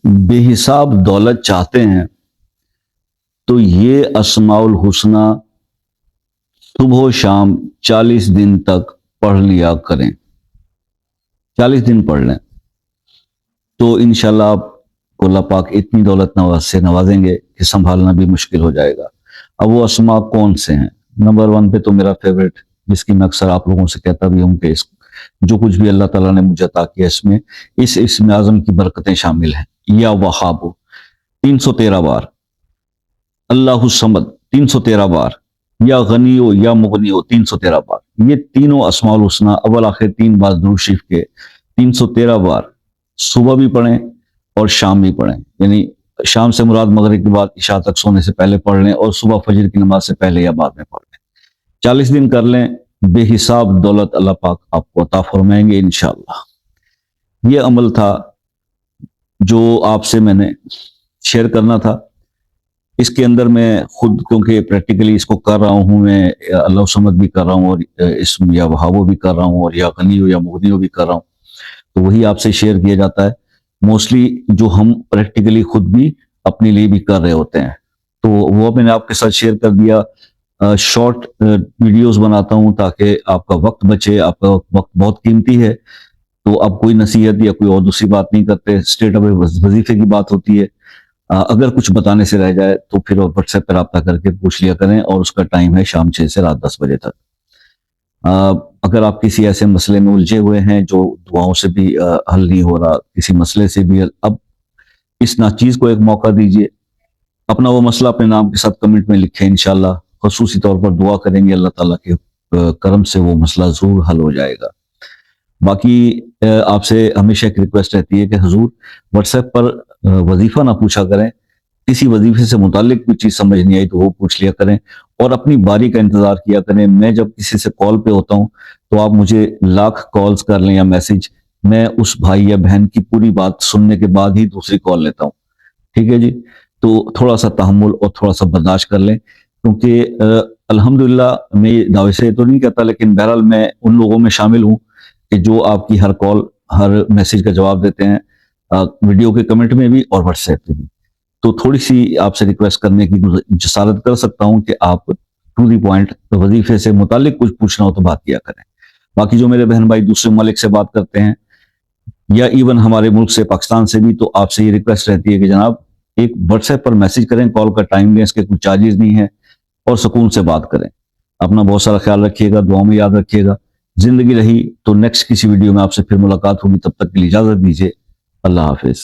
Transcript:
بے حساب دولت چاہتے ہیں تو یہ اسماء الحسنہ صبح و شام 40 دن تک پڑھ لیا کریں. 40 دن پڑھ لیں تو انشاءاللہ آپ کو اللہ پاک اتنی دولت سے نوازیں گے کہ سنبھالنا بھی مشکل ہو جائے گا. اب وہ اسماء کون سے ہیں؟ نمبر 1 پہ تو میرا فیوریٹ، جس کی میں اکثر آپ لوگوں سے کہتا بھی ہوں کہ جو کچھ بھی اللہ تعالیٰ نے مجھے عطا کیا اس میں اس اسم اعظم کی برکتیں شامل ہیں. یا وہاب 313 بار، اللہ الصمد 313 بار، یا غنی ہو یا مغنی ہو 313 بار. یہ تینوں اسماء الحسنہ اول آخر 3 بار درود شریف کے 313 بار صبح بھی پڑھیں اور شام بھی پڑھیں. یعنی شام سے مراد مغرب کے بعد عشاء تک سونے سے پہلے پڑھ لیں اور صبح فجر کی نماز سے پہلے یا بعد میں پڑھ لیں. 40 دن کر لیں، بے حساب دولت اللہ پاک آپ کو عطا فرمائیں گے انشاءاللہ. یہ عمل تھا جو آپ سے میں نے شیئر کرنا تھا. اس کے اندر میں خود کیونکہ پریکٹیکلی اس کو کر رہا ہوں، میں اللہ سمد بھی کر رہا ہوں اور اسم یا وہابو بھی کر رہا ہوں اور یا غنی ہو یا مغنی ہو بھی کر رہا ہوں، تو وہی آپ سے شیئر کیا جاتا ہے موسٹلی جو ہم پریکٹیکلی خود بھی اپنے لیے بھی کر رہے ہوتے ہیں. تو وہ میں نے آپ کے ساتھ شیئر کر دیا. شارٹ ویڈیوز بناتا ہوں تاکہ آپ کا وقت بچے. آپ کا وقت بہت قیمتی ہے، تو اب کوئی نصیحت یا کوئی اور دوسری بات نہیں کرتے، اسٹریٹ اوے وظیفے کی بات ہوتی ہے. اگر کچھ بتانے سے رہ جائے تو پھر واٹس ایپ پہ رابطہ کر کے پوچھ لیا کریں، اور اس کا ٹائم ہے شام 6 سے رات 10 بجے تک. اگر آپ کسی ایسے مسئلے میں الجھے ہوئے ہیں جو دعاؤں سے بھی حل نہیں ہو رہا، کسی مسئلے سے بھی، اب اس ناچیز کو ایک موقع دیجئے. اپنا وہ مسئلہ اپنے نام کے ساتھ کمنٹ میں لکھیں، انشاءاللہ خصوصی طور پر دعا کریں گے، اللہ تعالیٰ کے کرم سے وہ مسئلہ ضرور حل ہو جائے گا. باقی آپ سے ہمیشہ ایک ریکویسٹ رہتی ہے کہ حضور واٹس ایپ پر وظیفہ نہ پوچھا کریں. کسی وظیفے سے متعلق کوئی چیز سمجھ نہیں آئی تو وہ پوچھ لیا کریں، اور اپنی باری کا انتظار کیا کریں. میں جب کسی سے کال پہ ہوتا ہوں تو آپ مجھے لاکھ کالز کر لیں یا میسج، میں اس بھائی یا بہن کی پوری بات سننے کے بعد ہی دوسری کال لیتا ہوں. ٹھیک ہے جی؟ تو تھوڑا سا تحمل اور تھوڑا سا برداشت کر لیں، کیونکہ الحمدللہ میں یہ دعوے سے تو نہیں کہتا، لیکن بہرحال میں ان لوگوں میں شامل ہوں کہ جو آپ کی ہر کال ہر میسج کا جواب دیتے ہیں، ویڈیو کے کمنٹ میں بھی اور واٹس ایپ پہ بھی. تو تھوڑی سی آپ سے ریکویسٹ کرنے کی جسارت کر سکتا ہوں کہ آپ ٹو دی پوائنٹ وظیفے سے متعلق کچھ پوچھنا ہو تو بات کیا کریں. باقی جو میرے بہن بھائی دوسرے ممالک سے بات کرتے ہیں یا ایون ہمارے ملک سے پاکستان سے بھی، تو آپ سے یہ ریکویسٹ رہتی ہے کہ جناب ایک واٹس ایپ پر میسج کریں، کال کا ٹائم لیں، اس کے کچھ چارجز نہیں ہیں، اور سکون سے بات کریں. اپنا بہت سارا خیال رکھیے گا، دعاؤں میں یاد رکھیے گا. زندگی رہی تو نیکسٹ کسی ویڈیو میں آپ سے پھر ملاقات ہوگی. تب تک کے لیے اجازت دیجیے. اللہ حافظ.